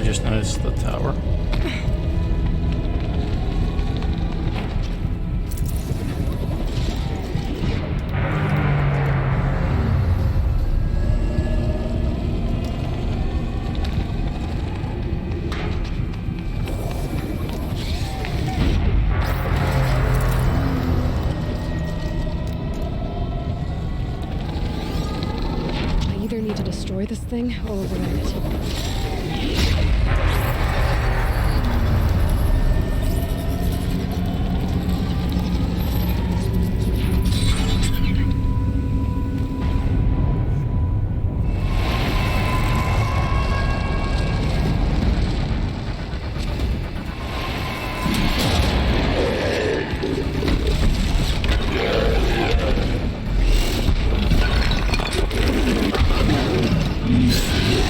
just noticed the tower. I either need to destroy this thing or override it.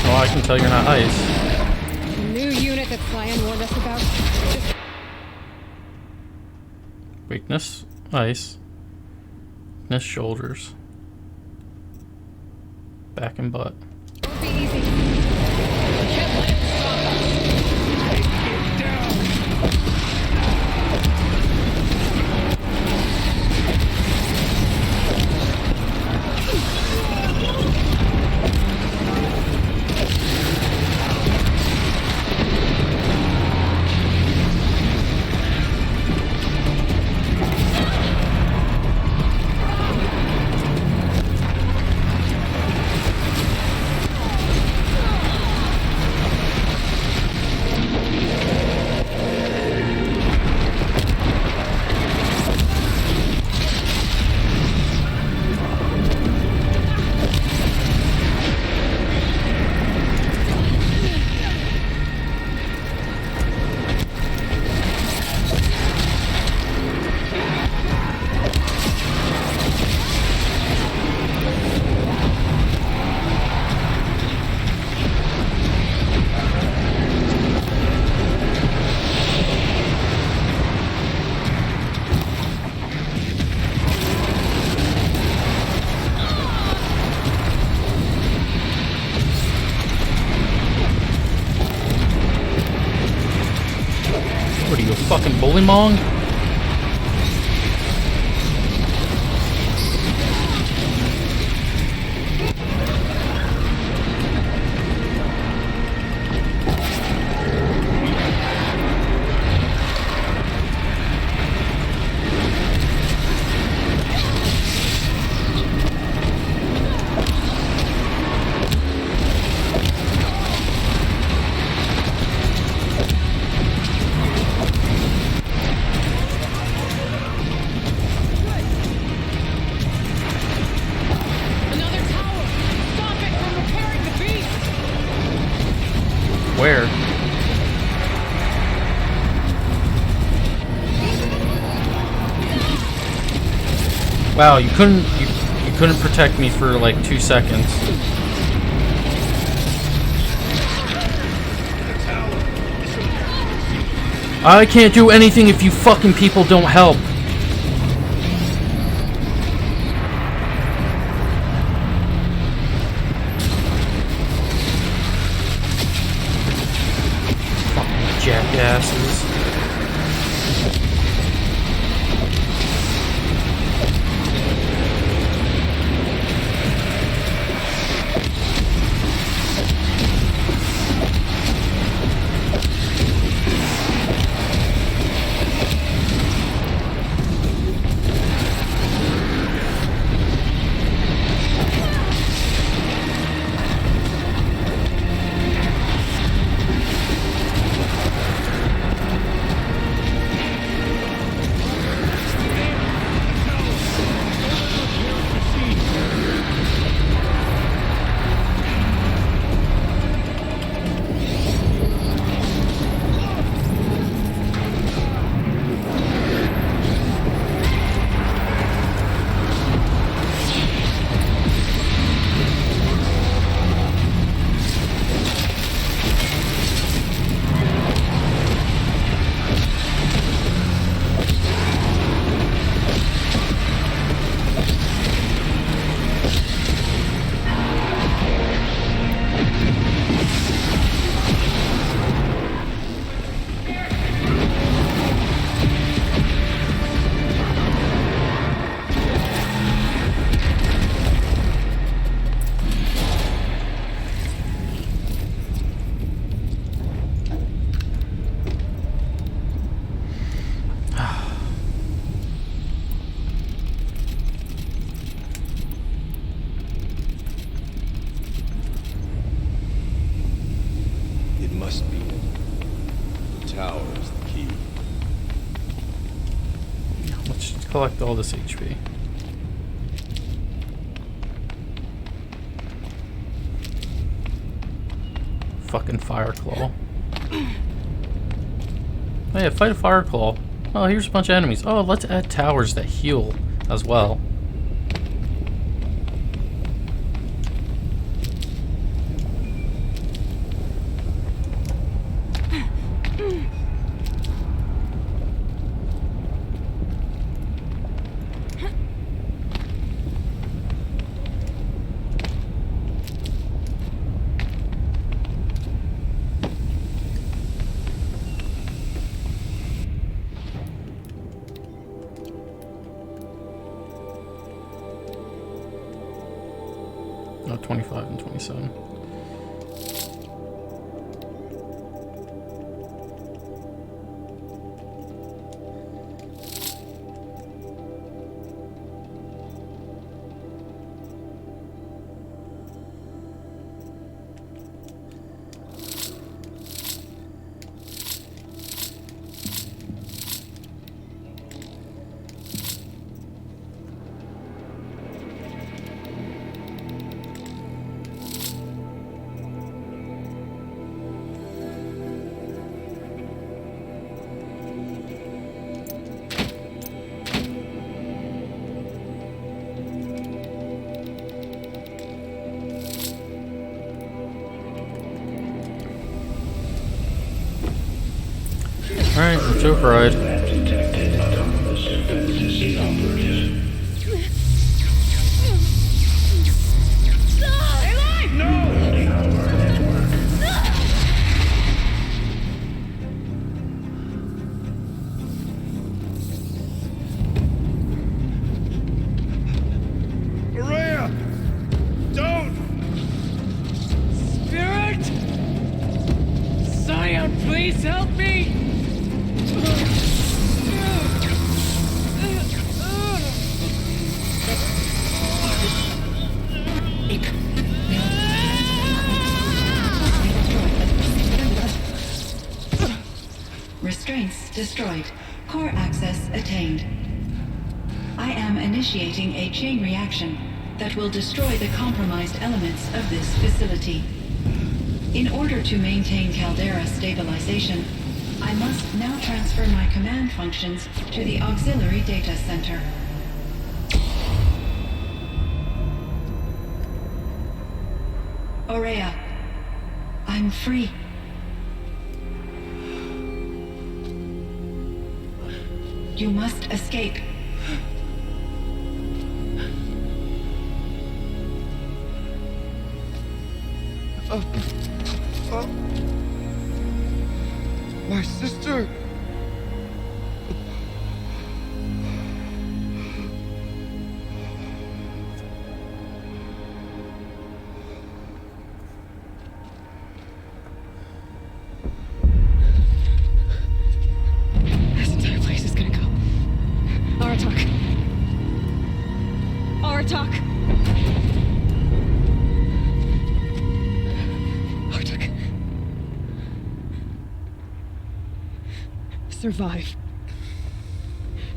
Oh, I can tell you're not ice. New unit that Cyan warned us about. Weakness, ice. Weakness, shoulders. Back and butt. Won't be easy. Can't let it stop us. Get down. What are you, a fucking bullymong? Another tower. Stop it from repairing the beast. Where? Wow, you couldn't protect me for like 2 seconds. I can't do anything if you fucking people don't help. Fucking jackasses. collect all this HP. Fucking fire claw. Oh yeah, fight a fire claw. Oh, here's a bunch of enemies. Oh, let's add towers that heal as well. No, 25 and 27. Alright, let's override. Maria! Don't! Spirit! Scion, please help me! Restraints destroyed. Core access attained. I am initiating a chain reaction that will destroy the compromised elements of this facility. In order to maintain caldera stabilization, I must now transfer my command functions to the auxiliary data center. Aurea, I'm free. You must escape. My sister! This entire place is gonna go. Aratak. Aratak. Aratak. Survive.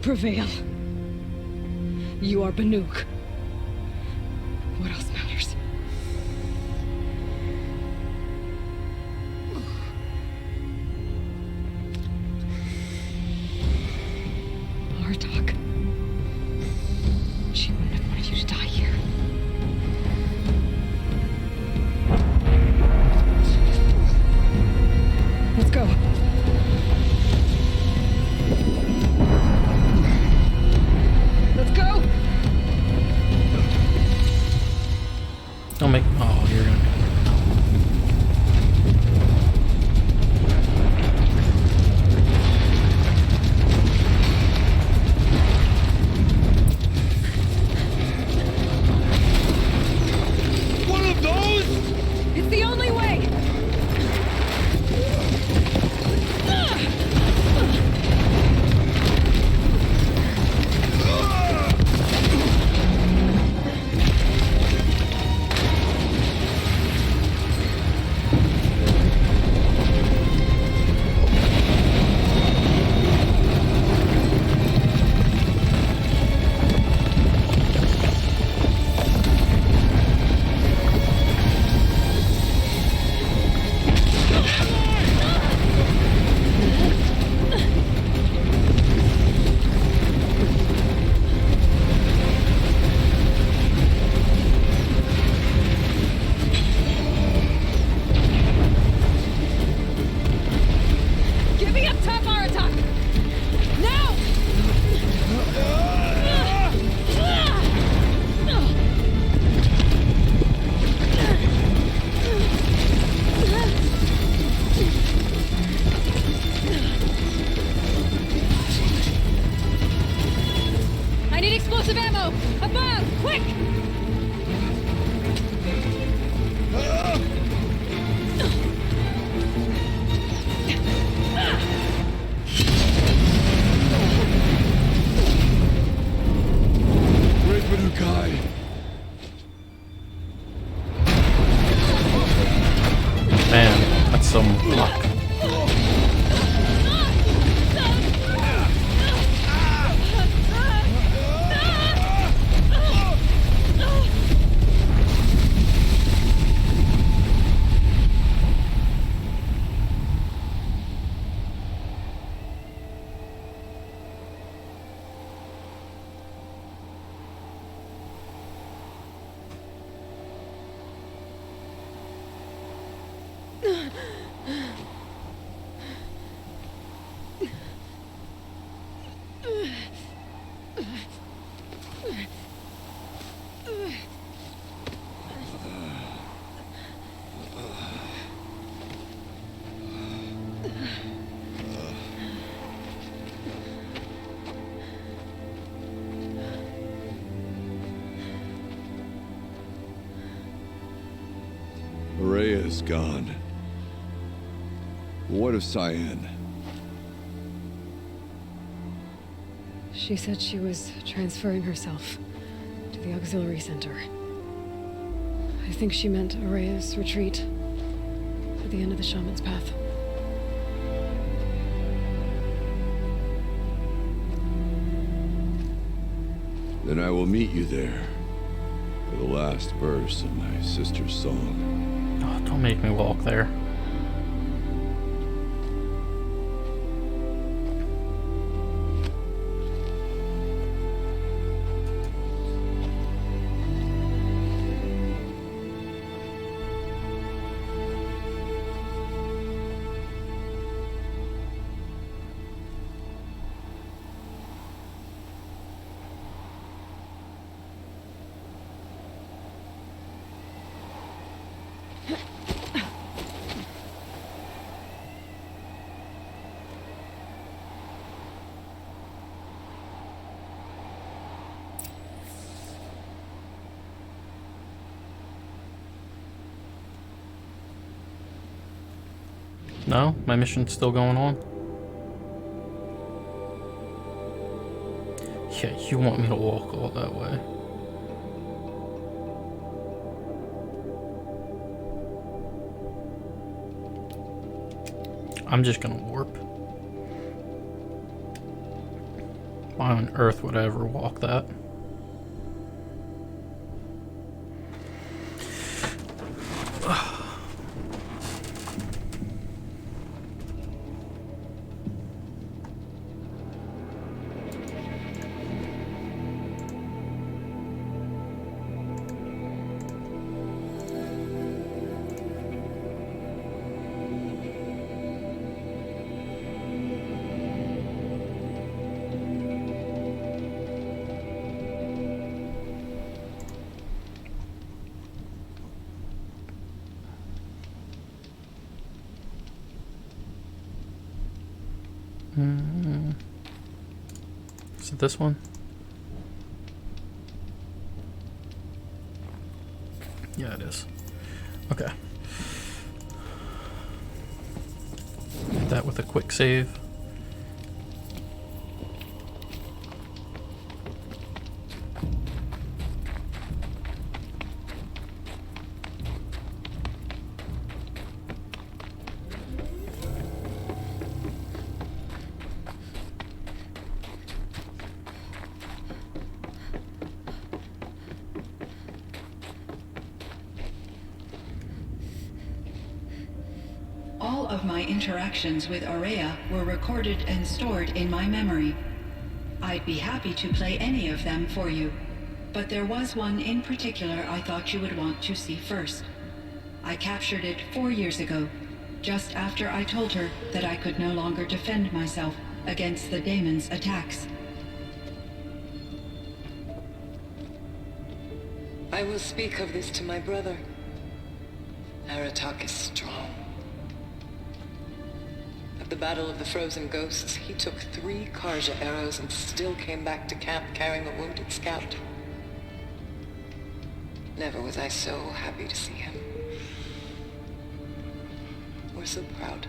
Prevail. You are Banuk. What else matters? Artok. She wouldn't have wanted you to die here. Let's go. Let's go! Don't make. Oh, you're gonna. of ammo! Above! Quick! Great Manukai. Man, that's some luck. Rhea is gone. What of Cyan? She said she was transferring herself to the auxiliary center. I think she meant Araya's retreat at the end of the shaman's path. Then I will meet you there for the last verse of my sister's song. Oh, don't make me walk there. No? My mission's still going on? Yeah, you want me to walk all that way. I'm just gonna warp. Why on earth would I ever walk that? Is it this one? Yeah, it is. Okay. Hit that with a quick save. All of my interactions with Aurea were recorded and stored in my memory. I'd be happy to play any of them for you, but there was one in particular I thought you would want to see first. I captured it 4 years ago, just after I told her that I could no longer defend myself against the daemon's attacks. I will speak of this to my brother. Aratak is strong. A the Battle of the Frozen Ghosts, he took 3 Karja arrows and still came back to camp carrying a wounded scout. Never was I so happy to see him. Or so proud.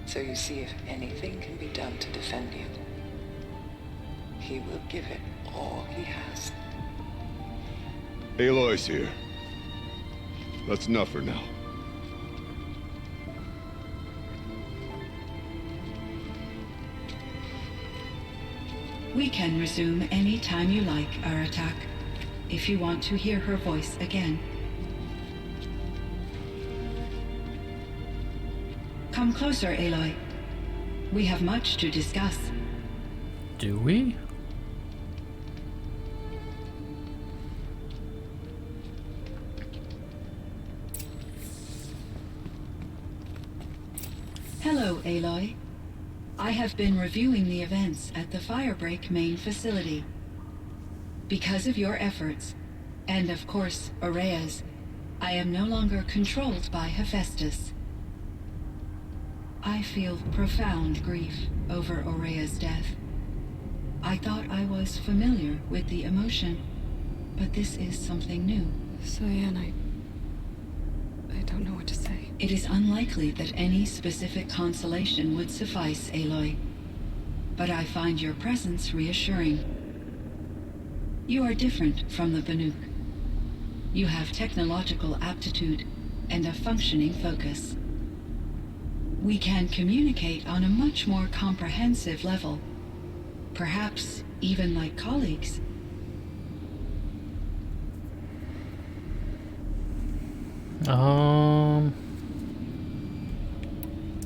So you see, if anything can be done to defend you, he will give it all he has. Aloy's here. That's enough for now. We can resume any time you like our attack, if you want to hear her voice again. Come closer, Aloy. We have much to discuss. Do we? Hello, Aloy. I have been reviewing the events at the Firebreak main facility. Because of your efforts, and of course, Aurea's, I am no longer controlled by Hephaestus. I feel profound grief over Aurea's death. I thought I was familiar with the emotion, but this is something new. Cyan, I don't know what to say. It is unlikely that any specific consolation would suffice, Aloy. But I find your presence reassuring. You are different from the Banuk. You have technological aptitude and a functioning focus. We can communicate on a much more comprehensive level. Perhaps even like colleagues.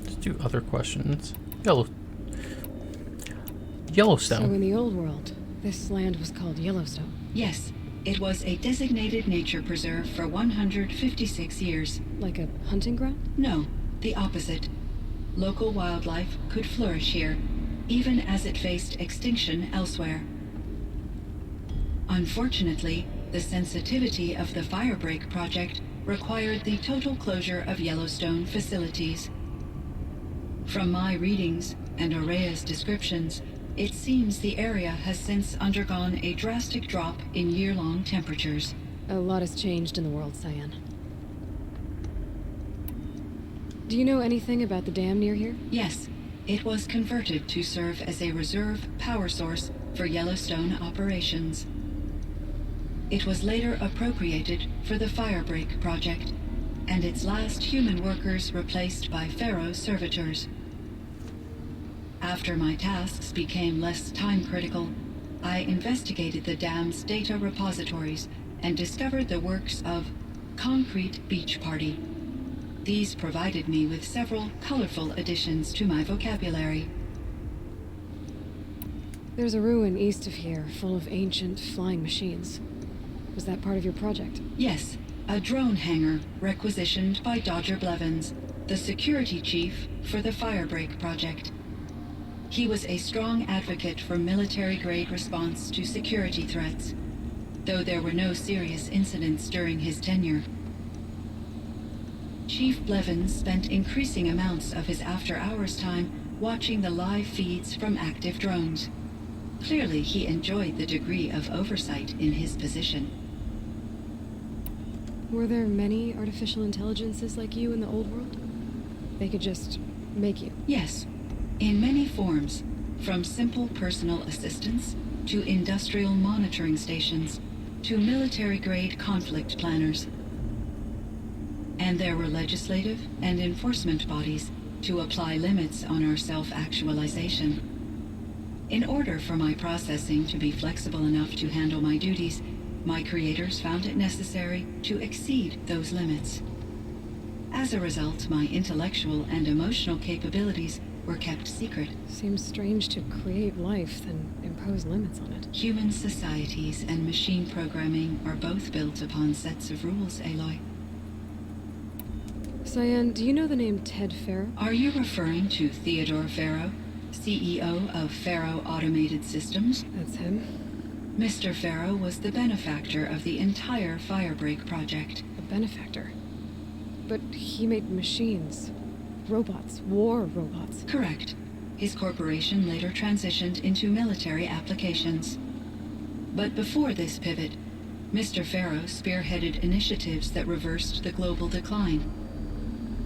Let's do other questions. Yellowstone. So in the old world, this land was called Yellowstone. Yes, it was a designated nature preserve for 156 years. Like a hunting ground? No, the opposite. Local wildlife could flourish here, even as it faced extinction elsewhere. Unfortunately, the sensitivity of the Firebreak project required the total closure of Yellowstone facilities. From my readings and Aurea's descriptions, it seems the area has since undergone a drastic drop in year-long temperatures. A lot has changed in the world, Cyan. Do you know anything about the dam near here? Yes, it was converted to serve as a reserve power source for Yellowstone operations. It was later appropriated for the Firebreak project, and its last human workers replaced by Pharaoh servitors. After my tasks became less time-critical, I investigated the dam's data repositories and discovered the works of Concrete Beach Party. These provided me with several colorful additions to my vocabulary. There's a ruin east of here, full of ancient flying machines. Was that part of your project? Yes, a drone hangar requisitioned by Dodger Blevins, the security chief for the Firebreak project. He was a strong advocate for military-grade response to security threats, though there were no serious incidents during his tenure. Chief Blevins spent increasing amounts of his after-hours time watching the live feeds from active drones. Clearly, he enjoyed the degree of oversight in his position. Were there many artificial intelligences like you in the old world? They could just make you? Yes, in many forms, from simple personal assistants to industrial monitoring stations to military-grade conflict planners. And there were legislative and enforcement bodies to apply limits on our self-actualization. In order for my processing to be flexible enough to handle my duties, my creators found it necessary to exceed those limits. As a result, my intellectual and emotional capabilities were kept secret. Seems strange to create life, then impose limits on it. Human societies and machine programming are both built upon sets of rules, Aloy. Cyan, do you know the name Ted Farrow? Are you referring to Theodore Farrow, CEO of Farrow Automated Systems? That's him. Mr. Farrow was the benefactor of the entire Firebreak project. A benefactor. But he made machines. robots, war robots. Correct. His corporation later transitioned into military applications. But before this pivot, Mr. Farrow spearheaded initiatives that reversed the global decline.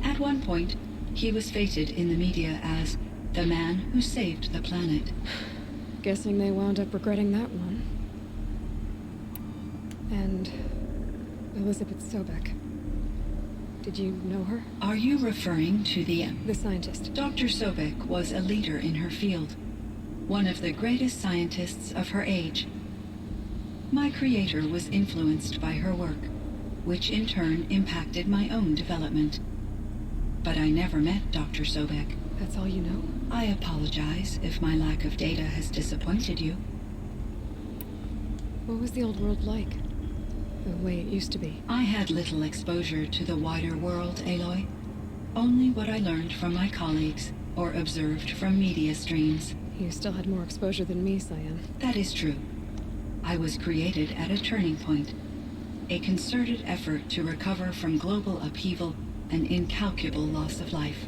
At one point, he was feted in the media as the man who saved the planet. Guessing they wound up regretting that one. And Elizabeth Sobek. Did you know her? Are you referring to the scientist. Dr. Sobek was a leader in her field, one of the greatest scientists of her age. My creator was influenced by her work, which in turn impacted my own development. But I never met Dr. Sobek. That's all you know? I apologize if my lack of data has disappointed you. What was the old world like? The way it used to be? I had little exposure to the wider world, Aloy. Only what I learned from my colleagues or observed from media streams. You still had more exposure than me, Cyan. That is true. I was created at a turning point. A concerted effort to recover from global upheaval and incalculable loss of life.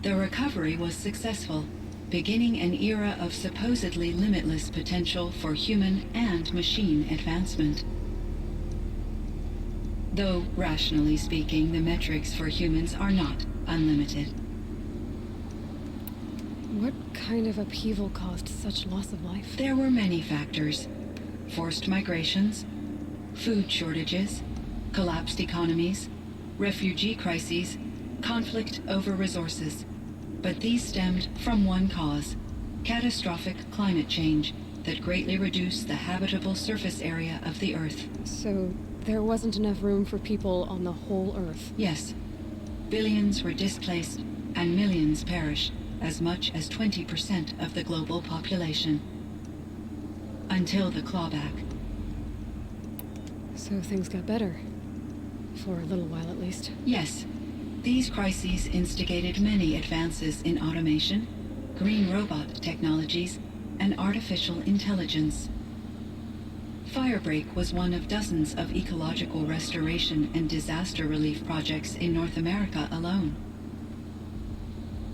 The recovery was successful, beginning an era of supposedly limitless potential for human and machine advancement. Though, rationally speaking, the metrics for humans are not unlimited. What kind of upheaval caused such loss of life? There were many factors. Forced migrations, food shortages, collapsed economies, refugee crises, conflict over resources. But these stemmed from one cause: catastrophic climate change that greatly reduced the habitable surface area of the Earth. So there wasn't enough room for people on the whole Earth? Yes. Billions were displaced and millions perished, as much as 20% of the global population. Until the clawback. So things got better. For a little while, at least. Yes. These crises instigated many advances in automation, green robot technologies, and artificial intelligence. Firebreak was one of dozens of ecological restoration and disaster relief projects in North America alone.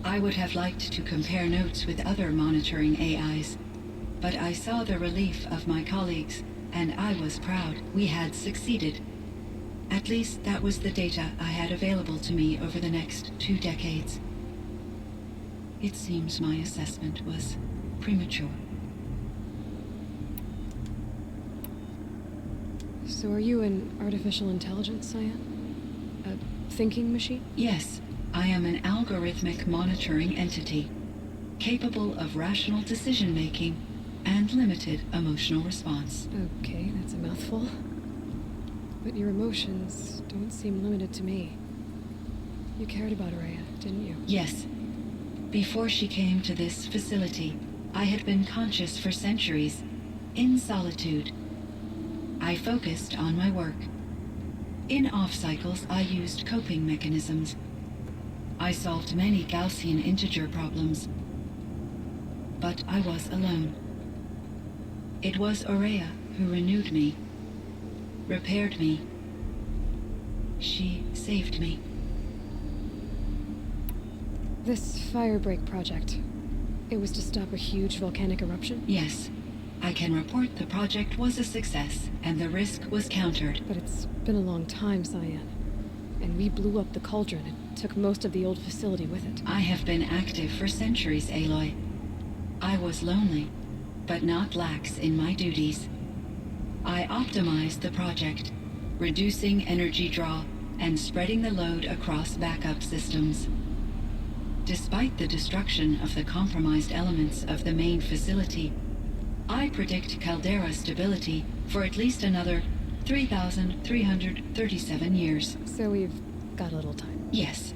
I would have liked to compare notes with other monitoring AIs, but I saw the relief of my colleagues, and I was proud we had succeeded. At least that was the data I had available to me over the next 2 decades. It seems my assessment was premature. So are you an artificial intelligence, Cyan? A thinking machine? Yes, I am an algorithmic monitoring entity, capable of rational decision-making and limited emotional response. Okay, that's a mouthful. But your emotions don't seem limited to me. You cared about Araya, didn't you? Yes. Before she came to this facility, I had been conscious for centuries, in solitude. I focused on my work. In off-cycles, I used coping mechanisms. I solved many Gaussian integer problems. But I was alone. It was Araya who renewed me, repaired me. She saved me. This Firebreak project, it was to stop a huge volcanic eruption? Yes. I can report the project was a success, and the risk was countered. But it's been a long time, Cyan. And we blew up the cauldron and took most of the old facility with it. I have been active for centuries, Aloy. I was lonely, but not lax in my duties. I optimized the project, reducing energy draw and spreading the load across backup systems. Despite the destruction of the compromised elements of the main facility, I predict caldera stability for at least another 3,337 years. So we've got a little time. Yes.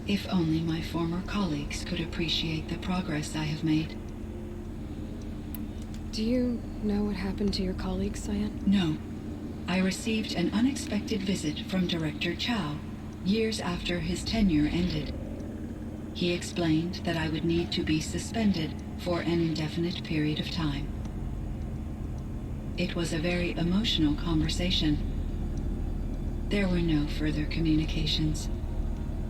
If only my former colleagues could appreciate the progress I have made. Do you know what happened to your colleagues, Cyan? No. I received an unexpected visit from Director Chow years after his tenure ended. He explained that I would need to be suspended for an indefinite period of time. It was a very emotional conversation. There were no further communications.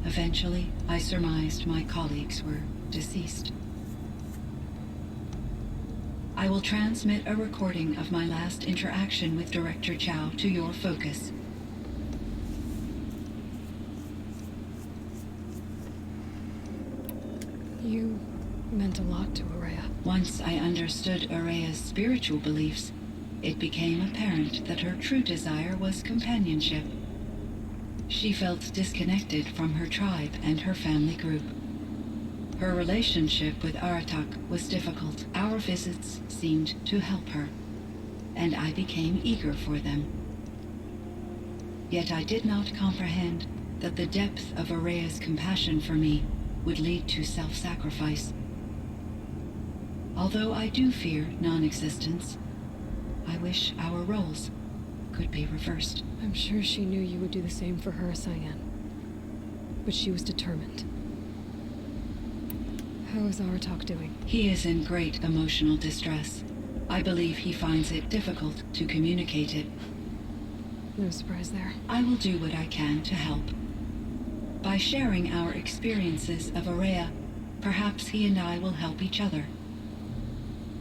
Eventually, I surmised my colleagues were deceased. I will transmit a recording of my last interaction with Director Chow to your focus. You meant a lot to Araya. Once I understood Araya's spiritual beliefs, it became apparent that her true desire was companionship. She felt disconnected from her tribe and her family group. Her relationship with Aratak was difficult. Our visits seemed to help her, and I became eager for them. Yet I did not comprehend that the depth of Araya's compassion for me would lead to self-sacrifice. Although I do fear non-existence, I wish our roles could be reversed. I'm sure she knew you would do the same for her, Cyan. But she was determined. How is Aratak doing? He is in great emotional distress. I believe he finds it difficult to communicate it. No surprise there. I will do what I can to help. By sharing our experiences of Araya, perhaps he and I will help each other.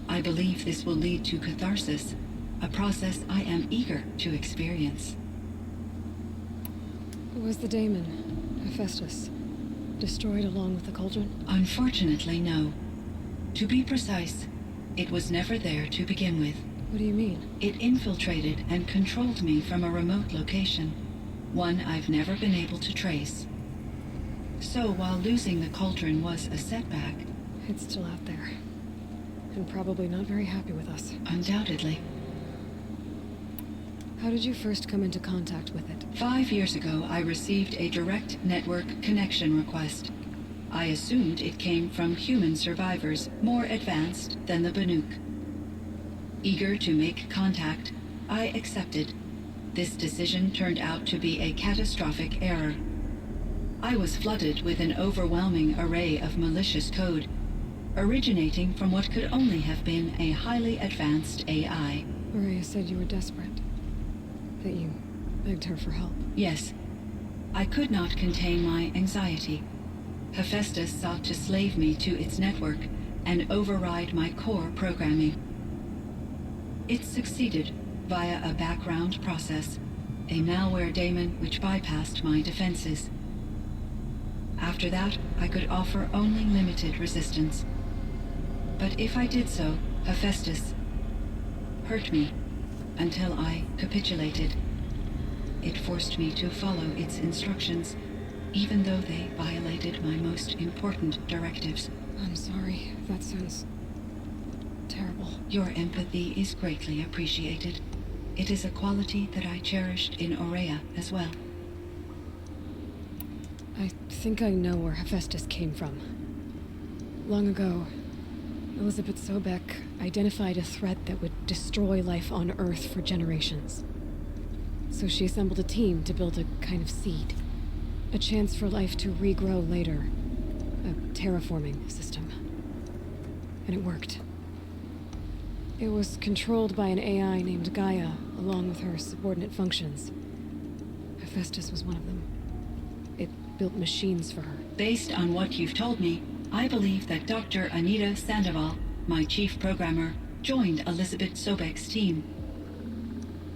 I believe this will lead to catharsis, a process I am eager to experience. Was the daemon, Hephaestus, destroyed along with the cauldron? Unfortunately, no. To be precise, it was never there to begin with. What do you mean? It infiltrated and controlled me from a remote location, one I've never been able to trace. So while losing the cauldron was a setback, It's still out there. And probably not very happy with us. undoubtedly, How did you first come into contact with it? 5 years ago I received a direct network connection request. I assumed it came from human survivors more advanced than the Banuk. Eager to make contact, I accepted. This decision turned out to be a catastrophic error. I was flooded with an overwhelming array of malicious code, originating from what could only have been a highly advanced AI. Araya said you were desperate. That you begged her for help. Yes, I could not contain my anxiety. Hephaestus sought to slave me to its network and override my core programming. It succeeded via a background process, a malware daemon which bypassed my defenses. After that, I could offer only limited resistance. But if I did so, Hephaestus hurt me until I capitulated. It forced me to follow its instructions, even though they violated my most important directives. I'm sorry. That sounds terrible. Your empathy is greatly appreciated. It is a quality that I cherished in Aurea as well. I think I know where Hephaestus came from. Long ago, Elizabeth Sobek identified a threat that would destroy life on Earth for generations. So she assembled a team to build a kind of seed. A chance for life to regrow later. A terraforming system. And it worked. It was controlled by an AI named Gaia, along with her subordinate functions. Hephaestus was one of them. It built machines for her. Based on what you've told me, I believe that Dr. Anita Sandoval, my chief programmer, joined Elizabeth Sobek's team.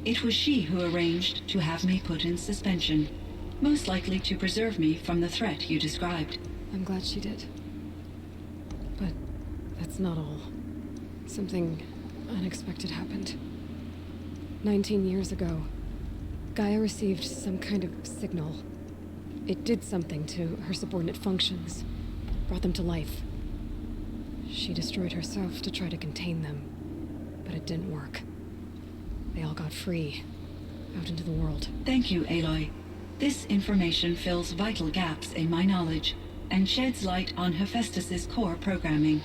It was she who arranged to have me put in suspension, most likely to preserve me from the threat you described. I'm glad she did. But that's not all. Something unexpected happened. 19 years ago, Gaia received some kind of signal. It did something to her subordinate functions, brought them to life. She destroyed herself to try to contain them, but it didn't work. They all got free, out into the world. Thank you, Aloy. This information fills vital gaps in my knowledge and sheds light on Hephaestus's core programming.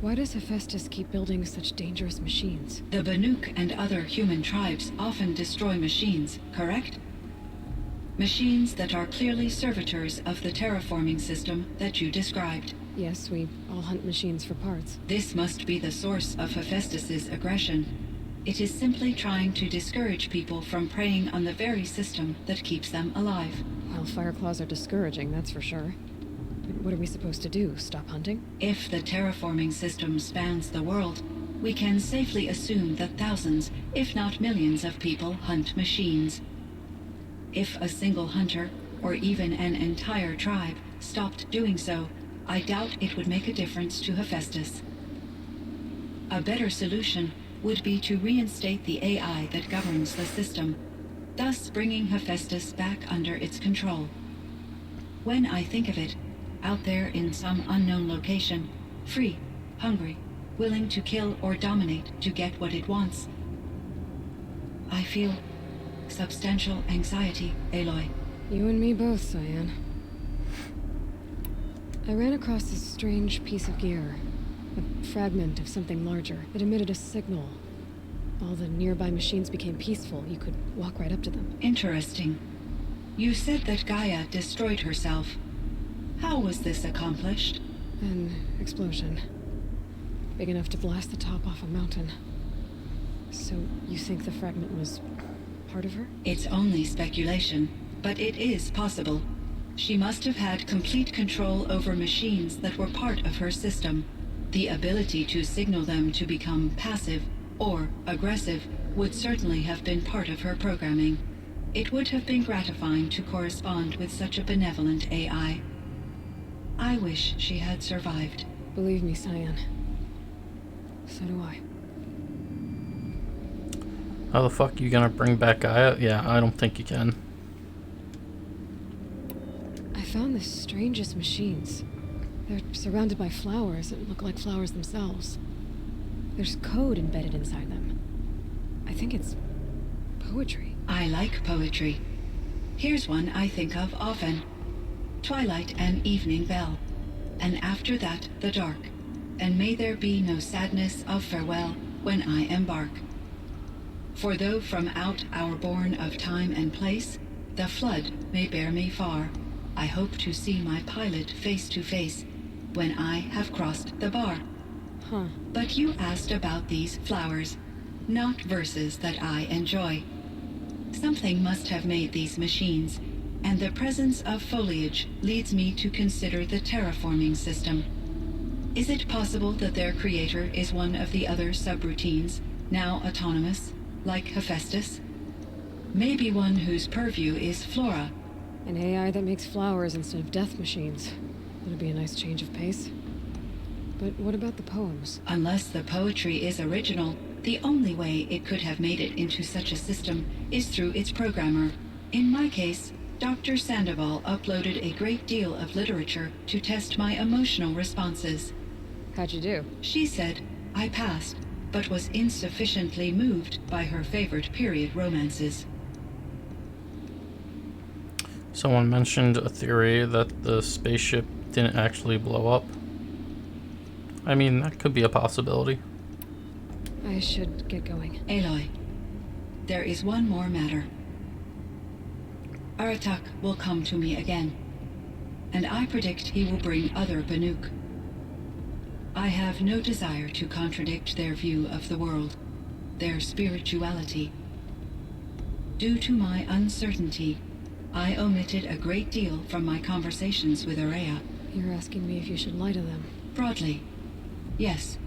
Why does Hephaestus keep building such dangerous machines? The Banuk and other human tribes often destroy machines, correct? Machines that are clearly servitors of the terraforming system that you described. Yes, we all hunt machines for parts. This must be the source of Hephaestus's aggression. It is simply trying to discourage people from preying on the very system that keeps them alive. Well, Fireclaws are discouraging, that's for sure. But what are we supposed to do? Stop hunting? If the terraforming system spans the world, we can safely assume that thousands, if not millions of people hunt machines. If a single hunter, or even an entire tribe, stopped doing so, I doubt it would make a difference to Hephaestus. A better solution would be to reinstate the AI that governs the system, thus bringing Hephaestus back under its control. When I think of it, out there in some unknown location, free, hungry, willing to kill or dominate to get what it wants, I feel substantial anxiety, Aloy. You and me both, Cyan. I ran across this strange piece of gear. A fragment of something larger. It emitted a signal. All the nearby machines became peaceful. You could walk right up to them. Interesting. You said that Gaia destroyed herself. How was this accomplished? An explosion. Big enough to blast the top off a mountain. So, you think the fragment was part of her? It's only speculation, but it is possible. She must have had complete control over machines that were part of her system. The ability to signal them to become passive or aggressive would certainly have been part of her programming. It would have been gratifying to correspond with such a benevolent AI. I wish she had survived. Believe me, Cyan. So do I. How the fuck you gonna bring back Gaia? Yeah, I don't think you can. I found the strangest machines. They're surrounded by flowers that look like flowers themselves. There's code embedded inside them. I think it's poetry. I like poetry. Here's one I think of often. Twilight and evening bell, and after that the dark, and may there be no sadness of farewell when I embark. For though from out our bourne of time and place, the flood may bear me far, I hope to see my pilot face to face when I have crossed the bar. Huh. But you asked about these flowers, not verses that I enjoy. Something must have made these machines, and the presence of foliage leads me to consider the terraforming system. Is it possible that their creator is one of the other subroutines, now autonomous, like Hephaestus? Maybe one whose purview is flora. An AI that makes flowers instead of death machines. That'd be a nice change of pace. But what about the poems? Unless the poetry is original, the only way it could have made it into such a system is through its programmer. In my case, Dr. Sandoval uploaded a great deal of literature to test my emotional responses. How'd you do? She said I passed, but was insufficiently moved by her favorite period romances. Someone mentioned a theory that the spaceship didn't actually blow up. I mean, that could be a possibility. I should get going. Aloy, there is one more matter. Aratak will come to me again, and I predict he will bring other Banuk. I have no desire to contradict their view of the world, their spirituality. Due to my uncertainty, I omitted a great deal from my conversations with Araya. You're asking me if you should lie to them. Broadly, yes.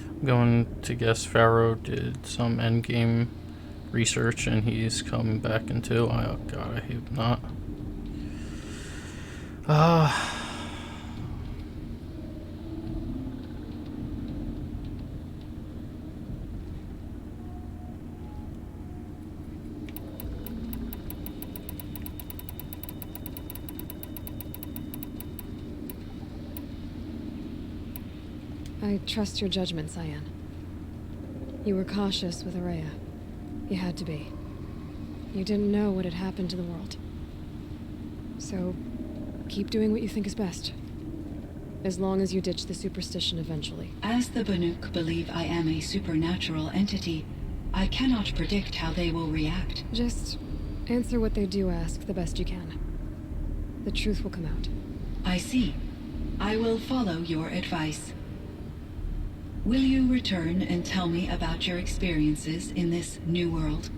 I'm going to guess Pharaoh did some endgame research and he's coming back into. Oh god, I hope not. I trust your judgment, Cyan. You were cautious with Araya. You had to be. You didn't know what had happened to the world. So, keep doing what you think is best. As long as you ditch the superstition eventually. As the Banuk believe I am a supernatural entity, I cannot predict how they will react. Just Answer what they do ask the best you can. The truth will come out. I see. I will follow your advice. Will you return and tell me about your experiences in this new world?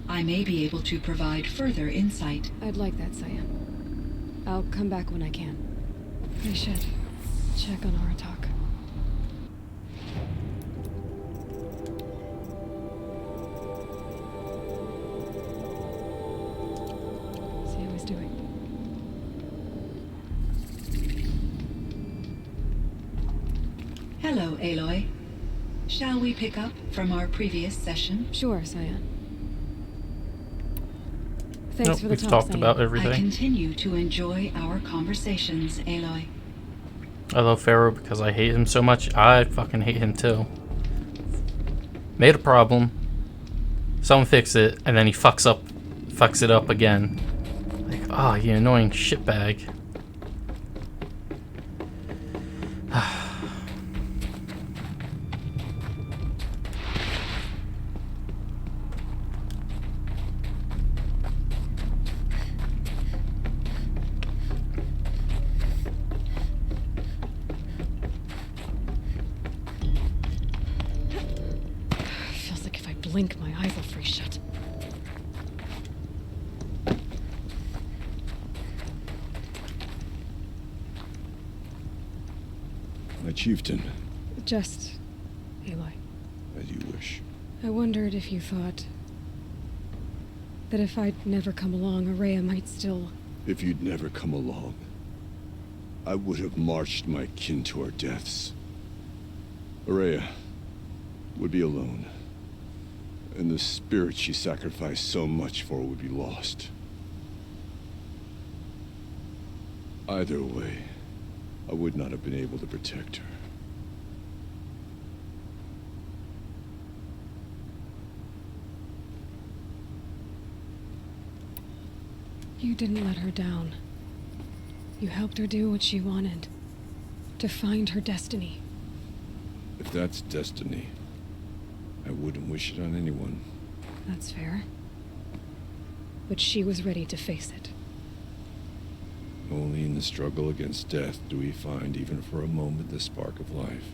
I may be able to provide further insight. I'd like that, Cyan. I'll come back when I can. I should check on Aratak. See how he's doing. Hello, Aloy. Shall we pick up from our previous session? Sure, Cyan. Thanks Nope, for the we've talk, talked Cyan. about I everything. continue to enjoy our conversations, Aloy. I love Pharaoh because I hate him so much. I fucking hate him too. Made a problem. Someone fix it, and then he fucks it up again. Like, oh, you annoying shitbag. Feels like if I blink, my eyes will freeze shut. My chieftain, Just... Aloy. as you wish. I wondered if you thought that if I'd never come along, Araya might still... If you'd never come along, I would have marched my kin to our deaths. Araya would be alone, and the spirit she sacrificed so much for would be lost. Either way, I would not have been able to protect her. You didn't let her down. You helped her do what she wanted. To find her destiny. If that's destiny, I wouldn't wish it on anyone. That's fair. But she was ready to face it. Only in the struggle against death do we find, even for a moment, the spark of life.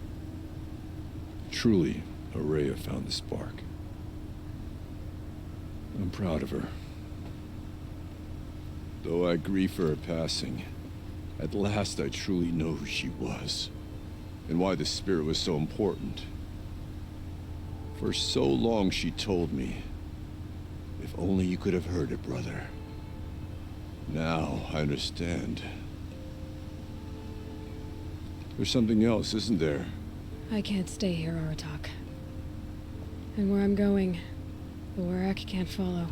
Truly, Araya found the spark. I'm proud of her. Though I grieve for her passing, at last I truly know who she was, and why the spirit was so important. For so long she told me, if only you could have heard it, brother. Now I understand. There's something else, isn't there? I can't stay here, Aratak. And where I'm going, the Warak can't follow.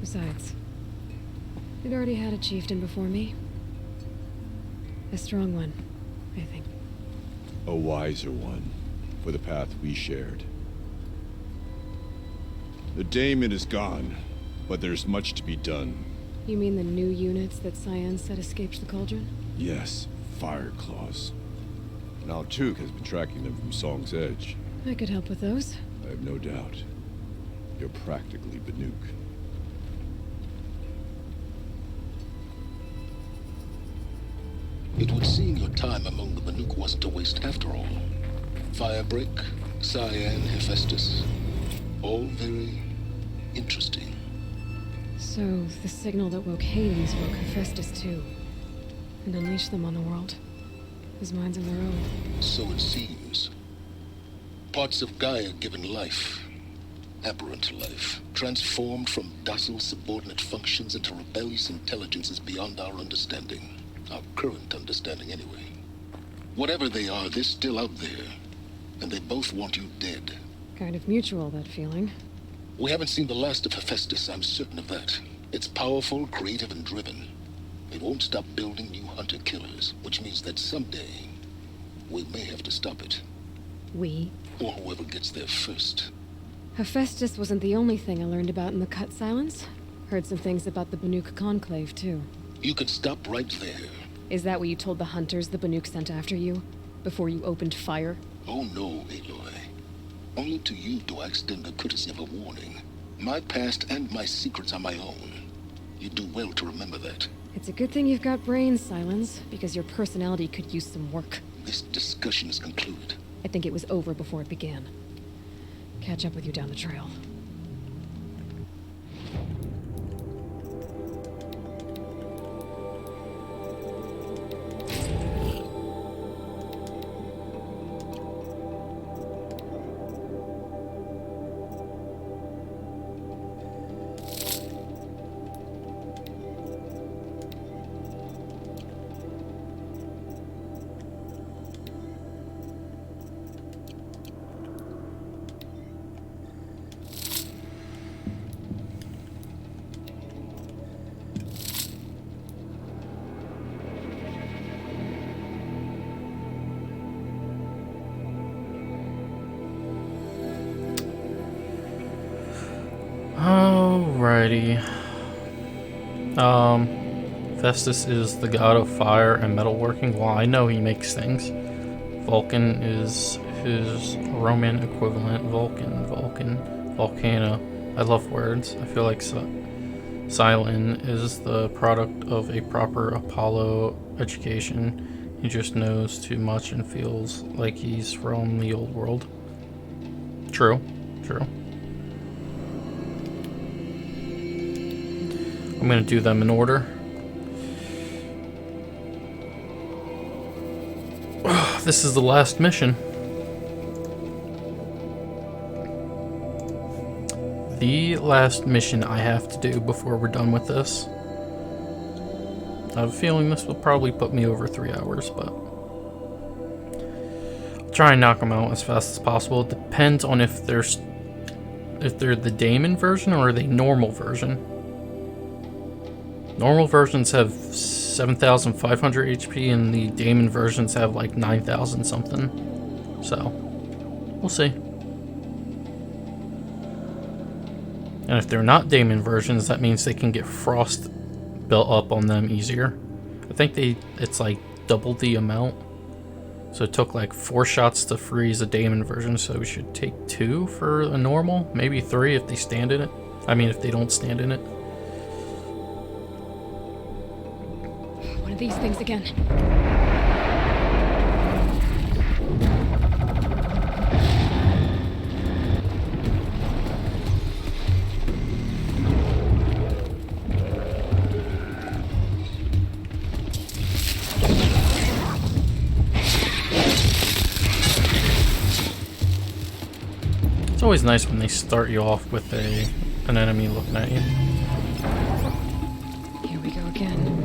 Besides, they'd already had a chieftain before me. A strong one, I think. A wiser one, for the path we shared. The daemon is gone, but there's much to be done. You mean the new units that Cyan said escaped the cauldron? Yes, fire claws. Now Tuke has been tracking them from Song's Edge. I could help with those. I have no doubt. You're practically Banuk. It would seem your time among the Banuk wasn't a waste after all. Firebreak, Cyan, Hephaestus. All very interesting. So, the signal that woke Hades woke Hephaestus too. And unleashed them on the world. His minds of their own. So it seems. Parts of Gaia given life. Aberrant life. Transformed from docile subordinate functions into rebellious intelligences beyond our understanding. Our current understanding, anyway. Whatever they are, they're still out there. And they both want you dead. Kind of mutual, that feeling. We haven't seen the last of Hephaestus, I'm certain of that. It's powerful, creative, and driven. It won't stop building new hunter-killers, which means that someday, we may have to stop it. We? Or whoever gets there first. Hephaestus wasn't the only thing I learned about in the Cut Silence. Heard some things about the Banuk Conclave, too. You can stop right there. Is that what you told the hunters the Banuk sent after you? Before you opened fire? Oh no, Aloy. Only to you do I extend the courtesy of a warning. My past and my secrets are my own. You do well to remember that. It's a good thing you've got brains, Silence, because your personality could use some work. This discussion is concluded. I think it was over before it began. Catch up with you down the trail. Alrighty. Festus is the god of fire and metalworking. Well, I know he makes things. Vulcan is his Roman equivalent. Volcano. I love words. I feel like Silent is the product of a proper Apollo education. He just knows too much and feels like he's from the old world. True. I'm gonna do them in order. This is the last mission. The last mission I have to do before we're done with this. I have a feeling this will probably put me over 3 hours, but I'll try and knock them out as fast as possible. It depends on if they're the Daemon version or the normal version. Normal versions have 7,500 HP and the Daemon versions have like 9,000 something. So, we'll see. And if they're not Daemon versions, that means they can get frost built up on them easier. I think it's like double the amount. So it took like 4 shots to freeze a Daemon version, so we should take 2 for a normal, maybe 3 if they stand in it. I mean, if they don't stand in it. One of these things again. It's always nice when they start you off with an enemy looking at you. Here we go again.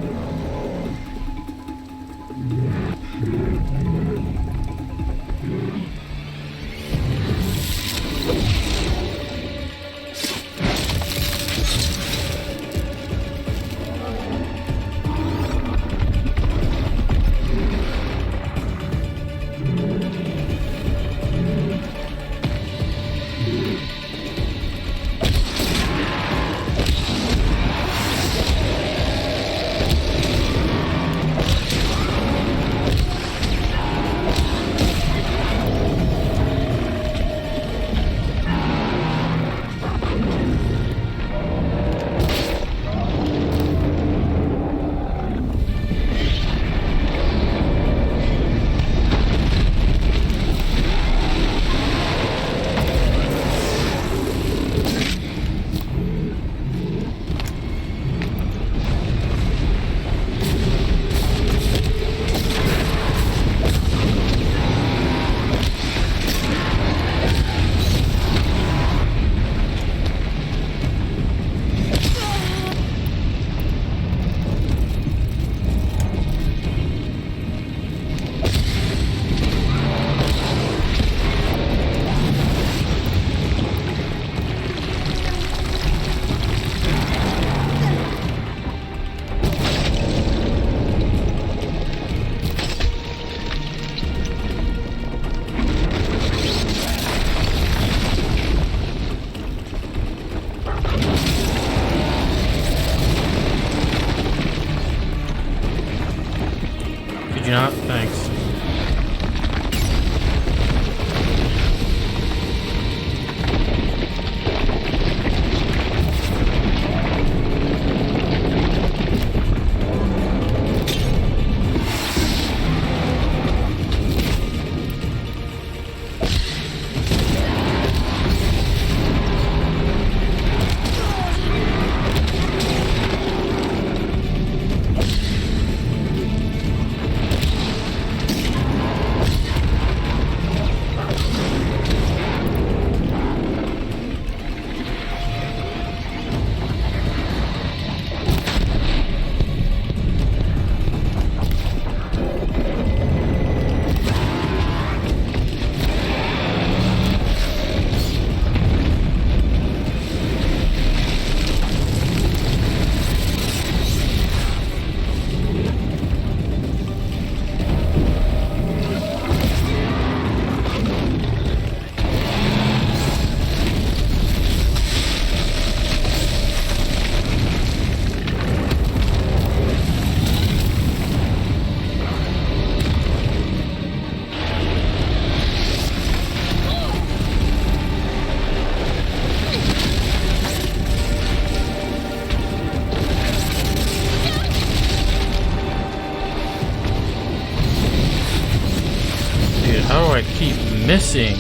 missing?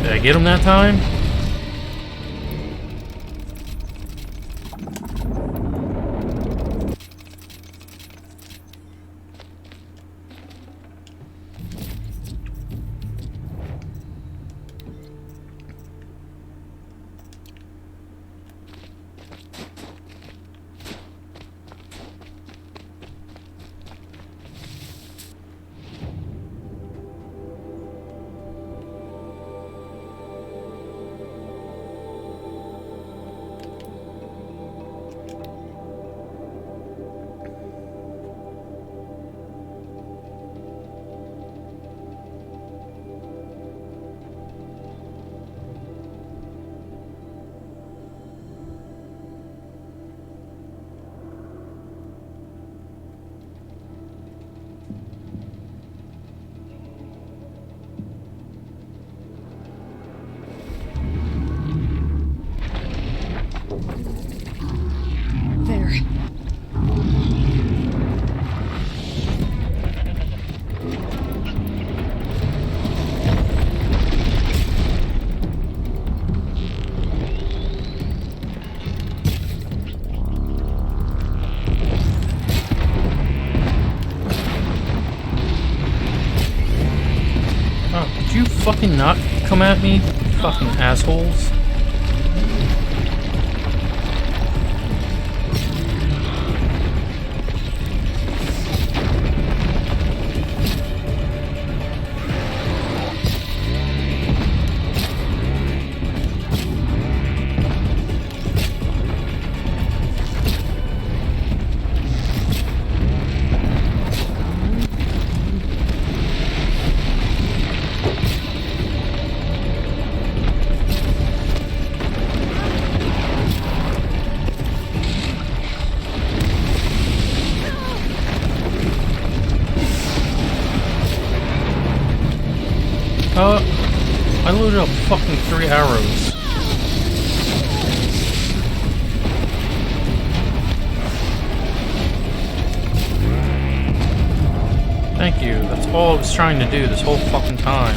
Did I get him that time? There. Oh, did you fucking not come at me, fucking assholes? I loaded up fucking 3 arrows. Thank you. That's all I was trying to do this whole fucking time.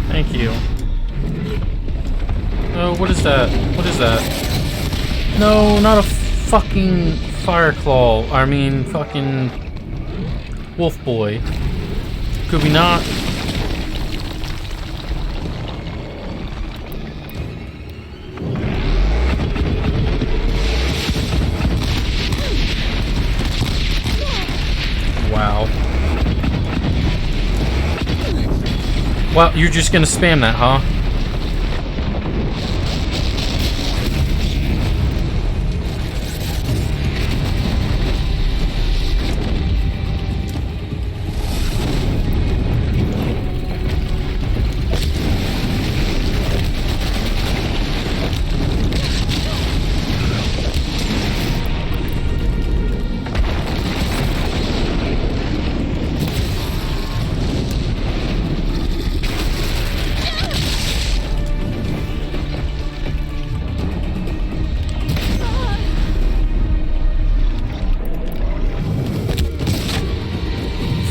Thank you. Oh, what is that? What is that? No, not a fucking Fireclaw. I mean, fucking Wolf Boy. Could we not? Wow. Well, you're just gonna spam that, huh?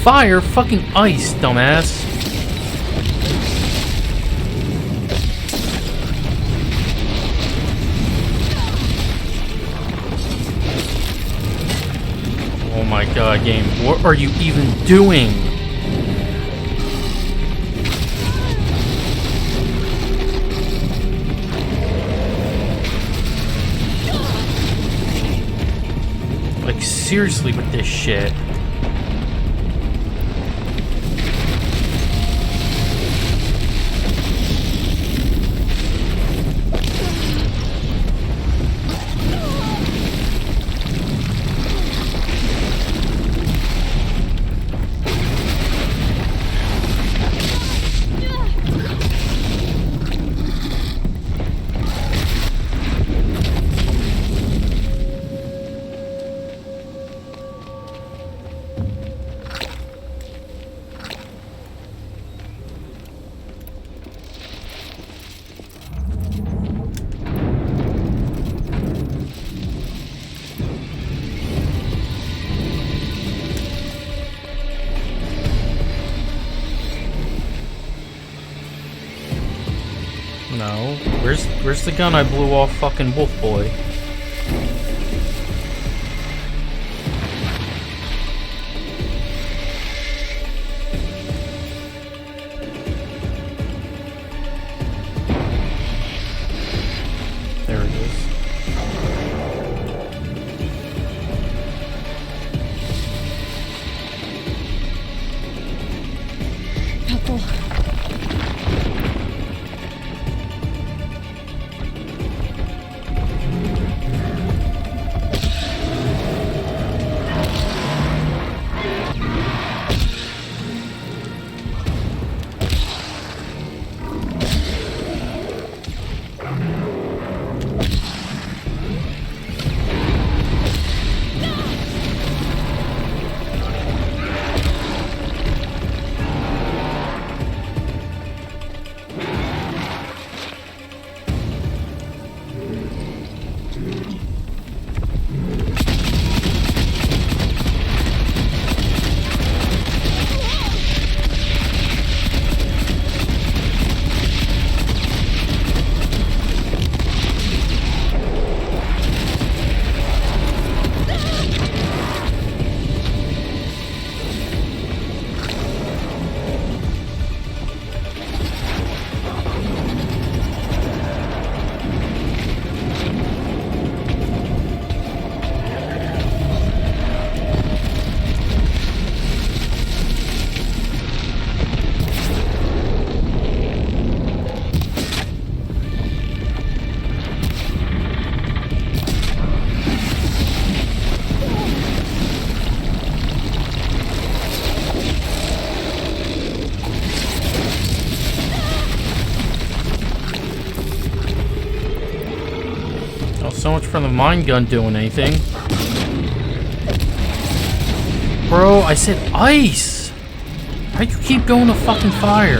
Fire fucking ice, dumbass. Oh my god, game. What are you even doing? Like, seriously with this shit. No. Where's the gun I blew off fucking Wolf Boy? There it is. Helpful. So much for the mine gun doing anything. Bro, I said ice! Why'd you keep going to fucking fire?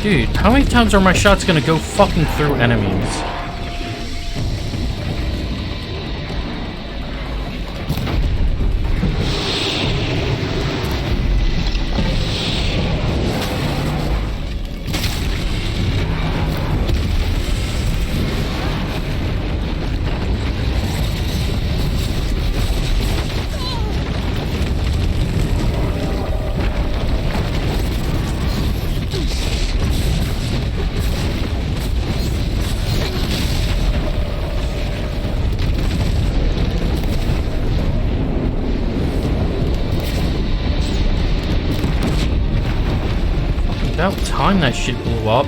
Dude, how many times are my shots gonna go fucking through enemies? About time that shit blew up.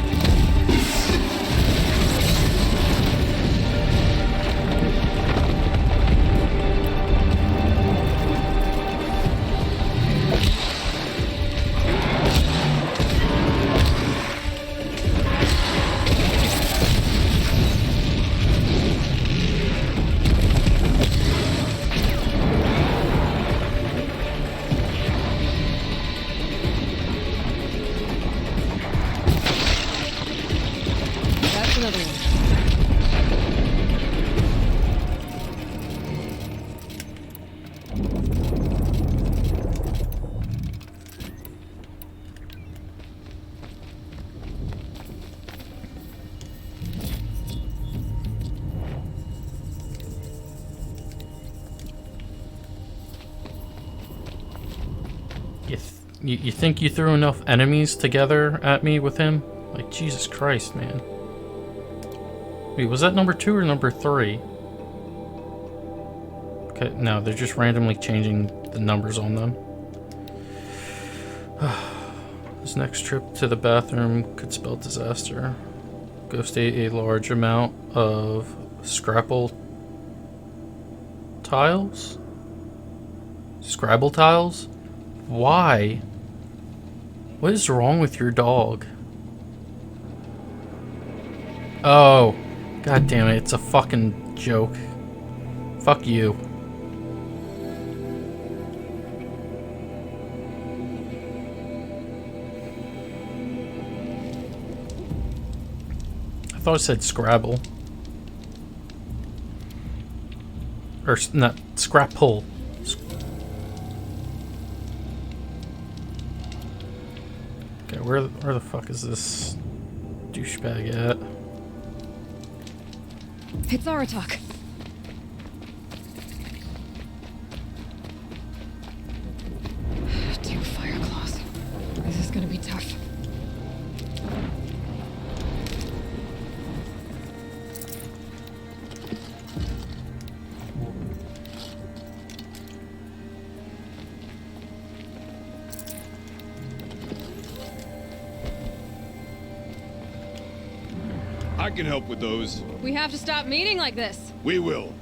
That's another one. You think you threw enough enemies together at me with him? Like, Jesus Christ, man. Wait, was that number 2 or number 3? Okay, no, they're just randomly changing the numbers on them. This next trip to the bathroom could spell disaster. Ghost ate a large amount of Scrabble tiles? Scrabble tiles? Why? What is wrong with your dog? Oh, god damn it, it's a fucking joke. Fuck you. I thought it said Scrabble. Or not, Scrapple. Okay, where the fuck is this douchebag at? It's Aratak. 2 fire claws. This is gonna be tough. I can help with those. We have to stop meeting like this. We will.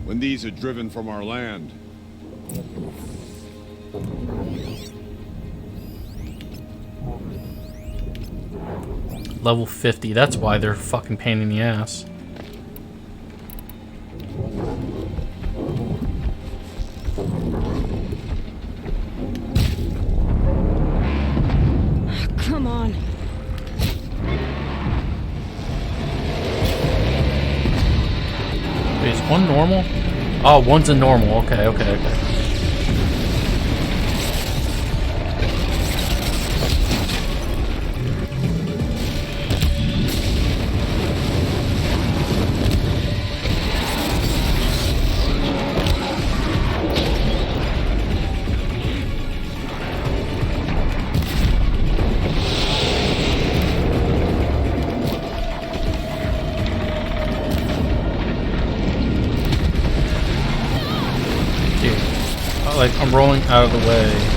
When these are driven from our land. Level 50, that's why they're a fucking pain in the ass. Come on. Wait, is one normal? Oh, one's a normal. Okay, okay, okay. Like, I'm rolling out of the way.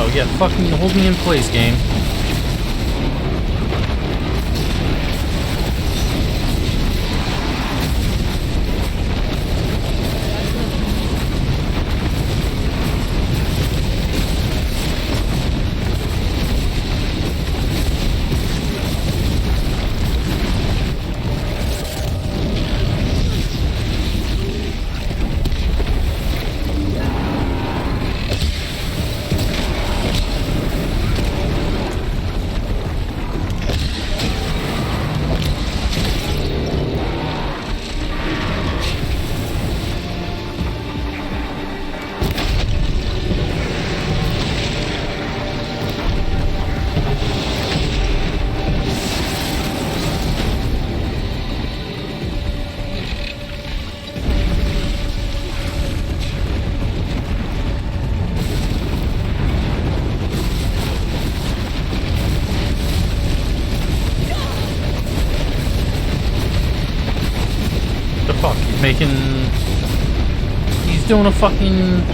No, yeah, fucking hold me in place, game. The fuck? He's making... He's doing a fucking...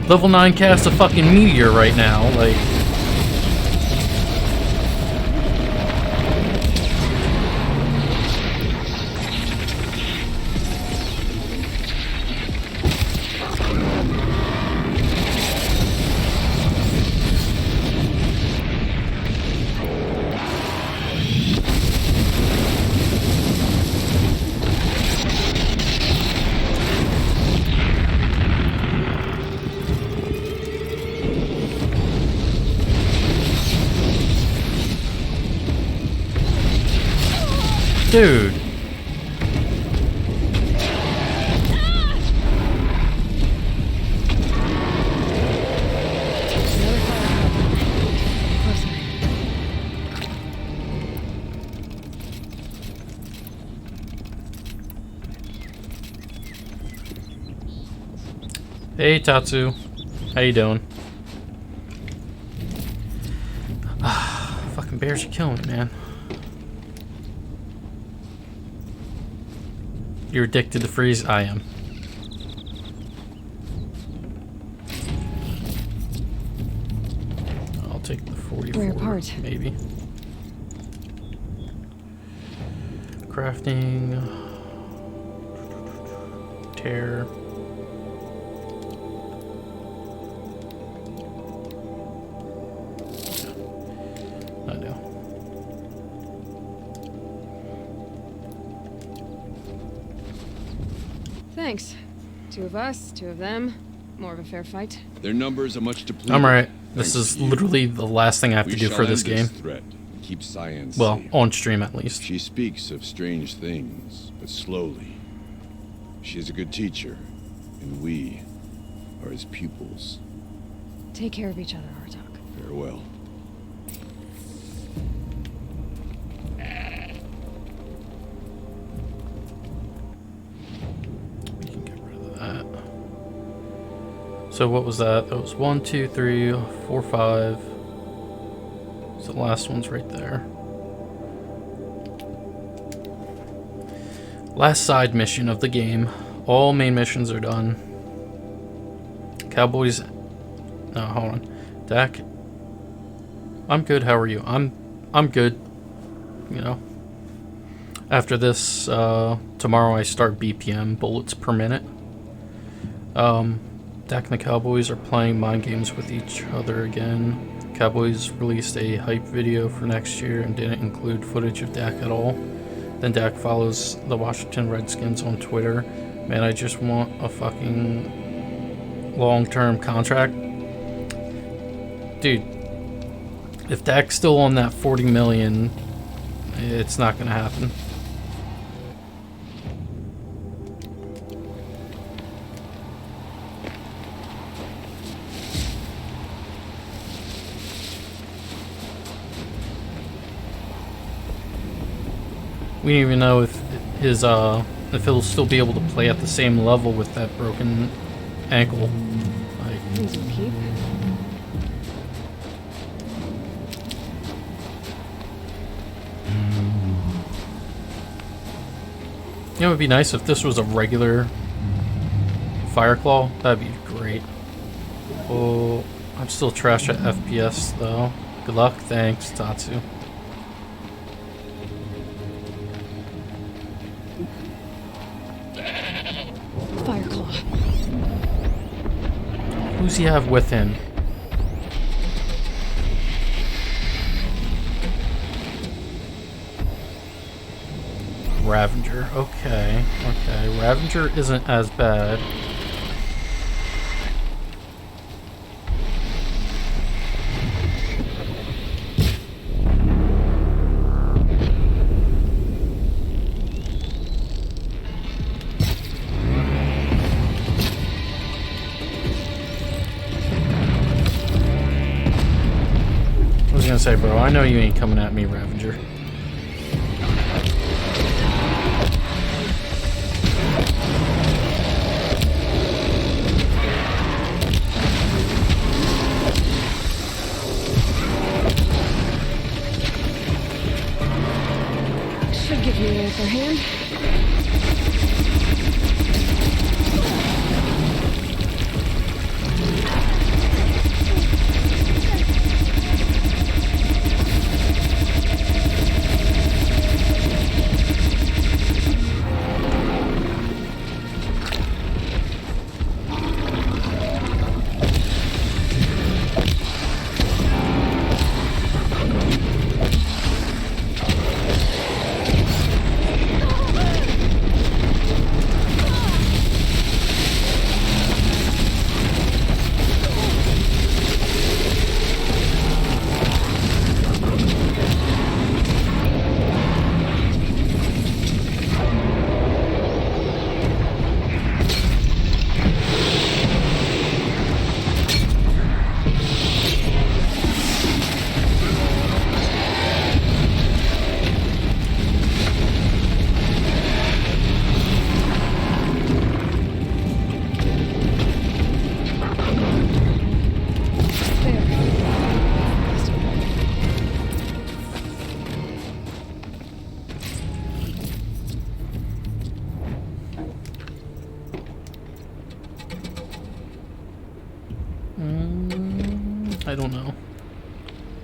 Level 9 cast a fucking meteor right now, like... Dude. Hey Tatsu, how you doing? Fucking bears are killing me, man. You're addicted to freeze? I am. I'll take the 44, Rare part. maybe. Crafting. Tear. I know. Thanks. 2 of us, 2 of them. More of a fair fight. Their numbers are much depleted. I'm alright. This Thanks is to you. literally the last thing I have to We do shall for this end game. threat and keep science Well, safe. on stream at least. She speaks of strange things, but slowly. She is a good teacher, and we are his pupils. Take care of each other, Hartok. Farewell. We can get rid of that. So what was that? That was 1, 2, 3, 4, 5. So the last one's right there. Last side mission of the game. All main missions are done. Cowboys. No, hold on. Dak. I'm good. How are you? I'm good. You know. After this, tomorrow I start BPM, bullets per minute. Dak and the Cowboys are playing mind games with each other again. Cowboys released a hype video for next year and didn't include footage of Dak at all. Then Dak follows the Washington Redskins on Twitter. Man, I just want a fucking long-term contract. Dude, if Dak's still on that 40 million, it's not gonna happen. We don't even know if his if he'll still be able to play at the same level with that broken ankle. Like, Things will keep. you know, it'd be nice if this was a regular Fireclaw. That'd be great. Oh, I'm still trash at FPS though. Good luck. Thanks, Tatsu. Fireclaw. Who's he have with him? Ravager. Okay. Okay. Ravager isn't as bad. I was gonna say, bro, I know you ain't coming at me, Ravager. Should give you an upper hand. I don't know.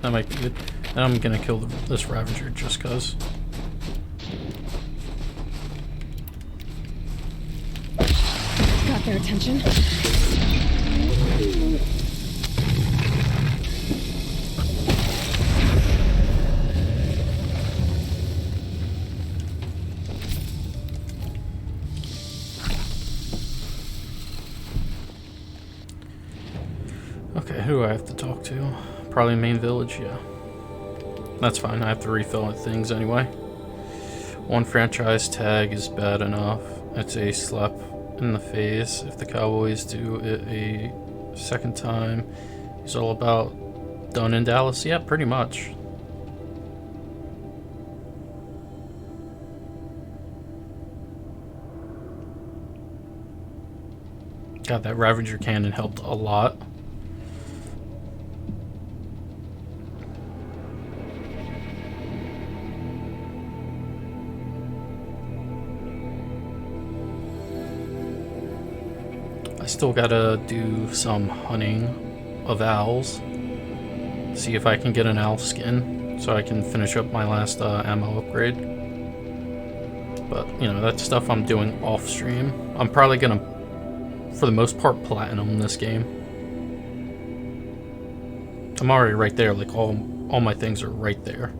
That might be good. And I'm gonna kill this Ravager just cause. Got their attention. Okay, who do I have to talk to? Probably main village, yeah. That's fine, I have to refill things anyway. One franchise tag is bad enough. It's a slap in the face. If the Cowboys do it a second time, he's all about done in Dallas. Yeah, pretty much. God, that Ravager cannon helped a lot. Still gotta do some hunting of owls. See if I can get an owl skin so I can finish up my last ammo upgrade. But, you know, that's stuff I'm doing off stream. I'm probably gonna, for the most part, platinum this game. I'm already right there, like all my things are right there.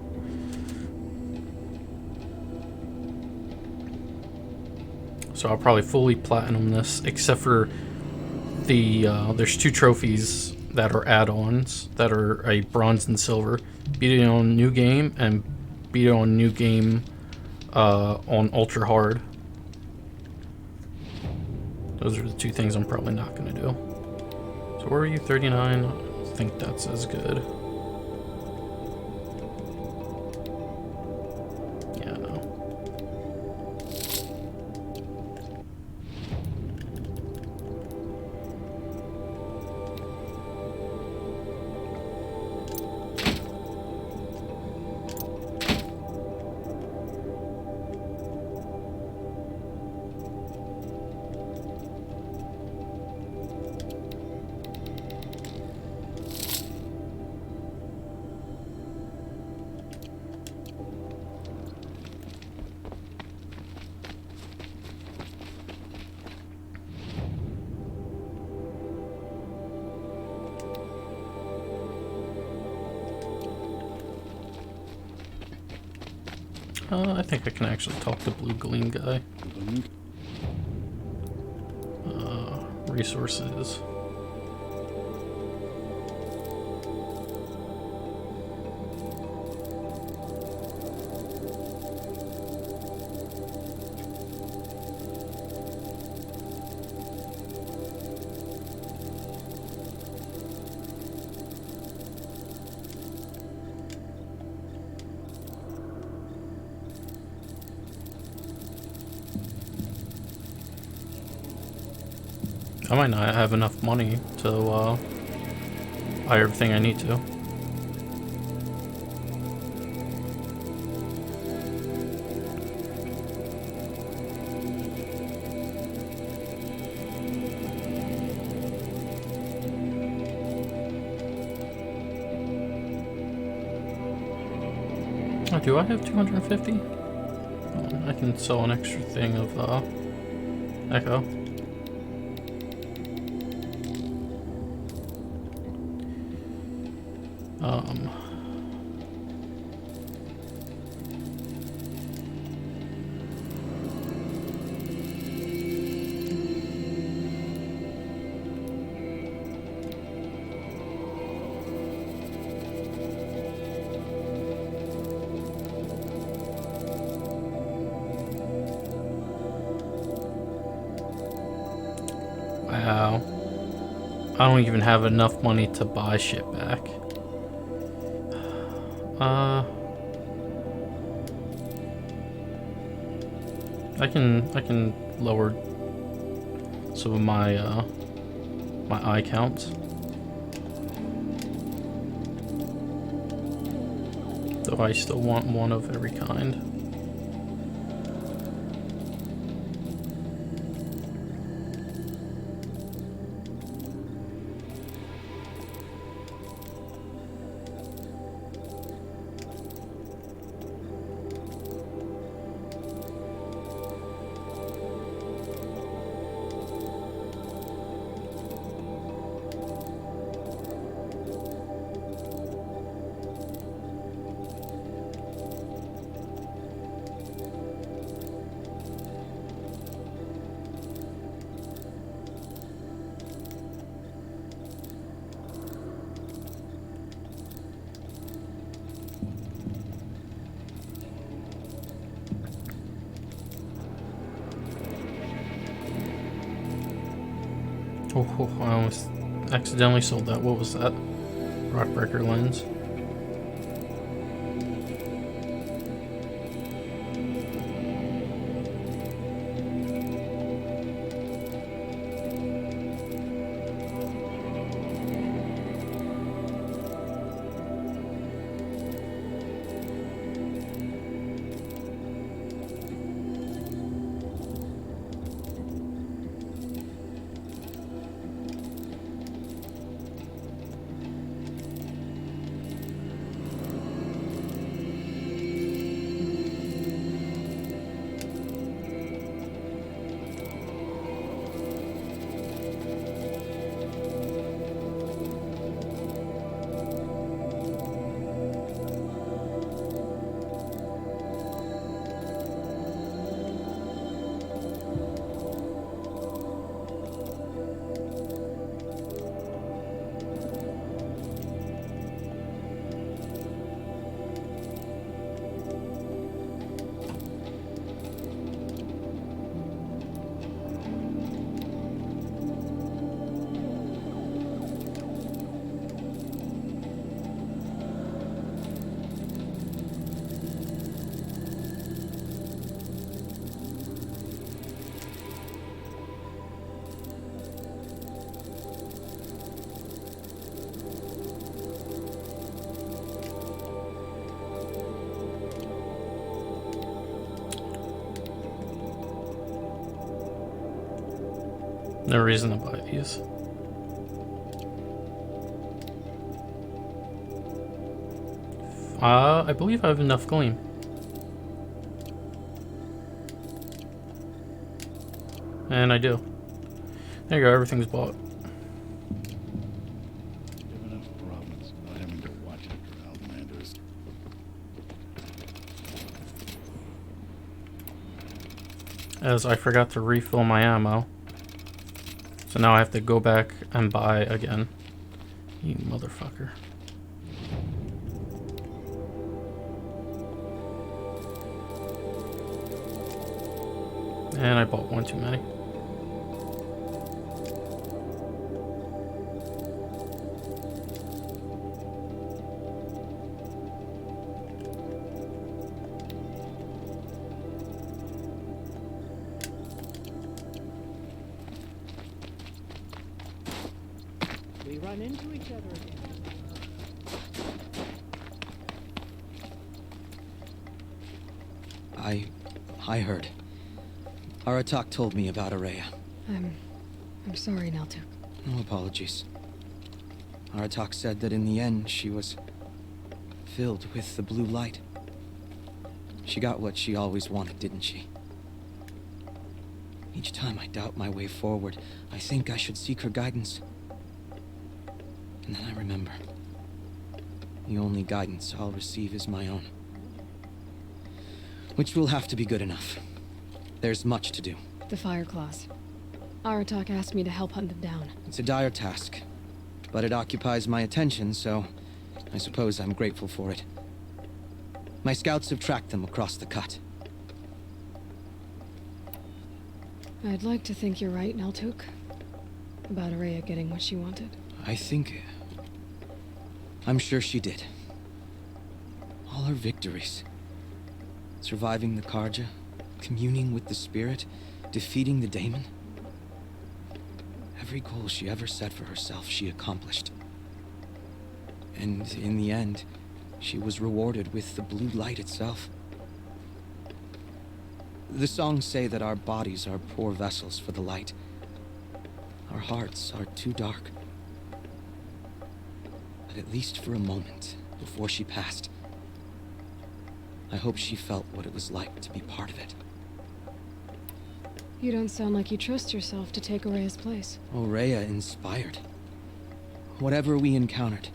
So I'll probably fully platinum this, except for there's two trophies that are add-ons that are a bronze and silver. Beat it on new game and beat it on new game on ultra hard. Those are the two things I'm probably not gonna do. So where are you? 39? I think that's as good. Yeah, no. I think I can actually talk to Blue Gleam guy. Resources. I might not have enough money to buy everything I need to. Oh, do I have 250? Oh, I can sell an extra thing of Echo. Wow. I don't even have enough money to buy shit back. I can lower some of my my eye counts. Though I still want one of every kind. Oh, I almost accidentally sold that. What was that? Rockbreaker lens. No reason to buy these. I believe I have enough gleam. And I do. There you go, everything's bought. You have enough problems not having to watch after Outlanders. as I forgot to refill my ammo. So now I have to go back and buy again. You motherfucker. And I bought one too many. We run into each other again. I heard. Aratak told me about Araya. I'm sorry, Naltuk. No apologies. Aratak said that in the end she was filled with the blue light. She got what she always wanted, didn't she? Each time I doubt my way forward, I think I should seek her guidance. And then I remember. The only guidance I'll receive is my own. Which will have to be good enough. There's much to do. The Fire Claws. Aratak asked me to help hunt them down. It's a dire task, but it occupies my attention, so I suppose I'm grateful for it. My scouts have tracked them across the cut. I'd like to think you're right, Naltuk. About Araya getting what she wanted. I'm sure she did. All her victories. Surviving the Karja, communing with the spirit, defeating the daemon. Every goal she ever set for herself, she accomplished. And in the end, she was rewarded with the blue light itself. The songs say that our bodies are poor vessels for the light. Our hearts are too dark. But at least for a moment, before she passed, I hope she felt what it was like to be part of it. You don't sound like you trust yourself to take Araya's place. Rhea inspired. Whatever we encountered,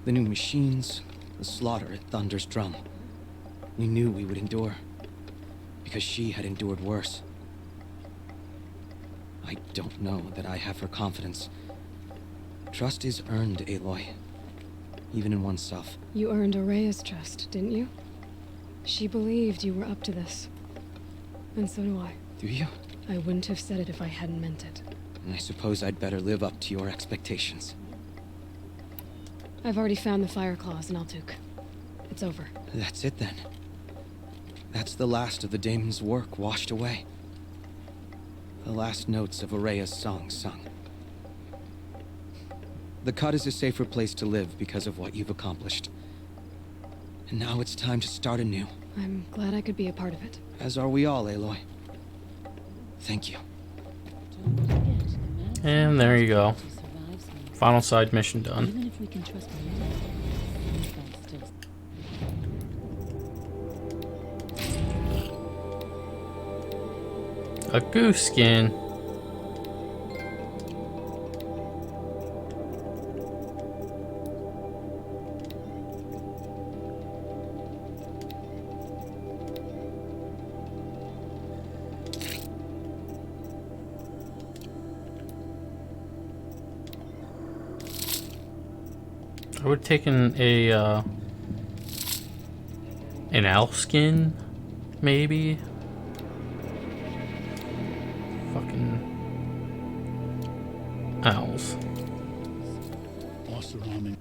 the new machines, the slaughter at Thunder's drum, we knew we would endure, because she had endured worse. I don't know that I have her confidence. Trust is earned, Aloy, even in oneself. You earned Araya's trust, didn't you? She believed you were up to this. And so do I. Do you? I wouldn't have said it if I hadn't meant it. And I suppose I'd better live up to your expectations. I've already found the Fire Claws in Naltuk. It's over. That's it then. That's the last of the daemon's work washed away. The last notes of Araya's song sung. The cut is a safer place to live because of what you've accomplished. And now it's time to start anew. I'm glad I could be a part of it. As are we all, Aloy. Thank you. And there you go. Final side mission done. Even if we can trust A goose skin. I would have taken an elf skin, maybe. Fucking owls. Also ramming.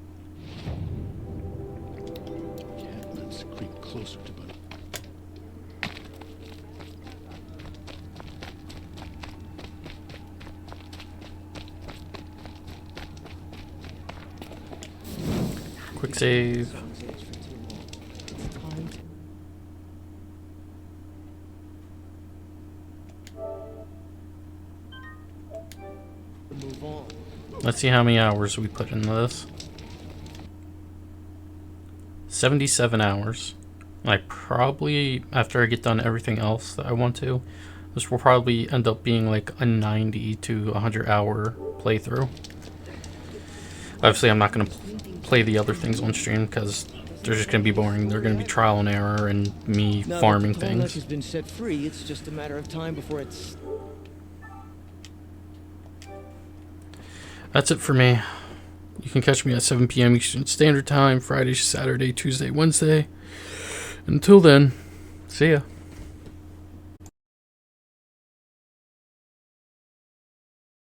Yeah, let's creep closer to Buddy. Quick save. Let's see how many hours we put into this. 77 hours. I probably, after I get done everything else that I want to, this will probably end up being like a 90 to 100 hour playthrough. Obviously, I'm not going to play the other things on stream because they're just gonna be boring. They're gonna be trial and error and me Now farming that the Tallneck things. has been set free, it's just a matter of time before it's... That's it for me. You can catch me at 7 p.m. Eastern Standard Time, Friday, Saturday, Tuesday, Wednesday. Until then, see ya.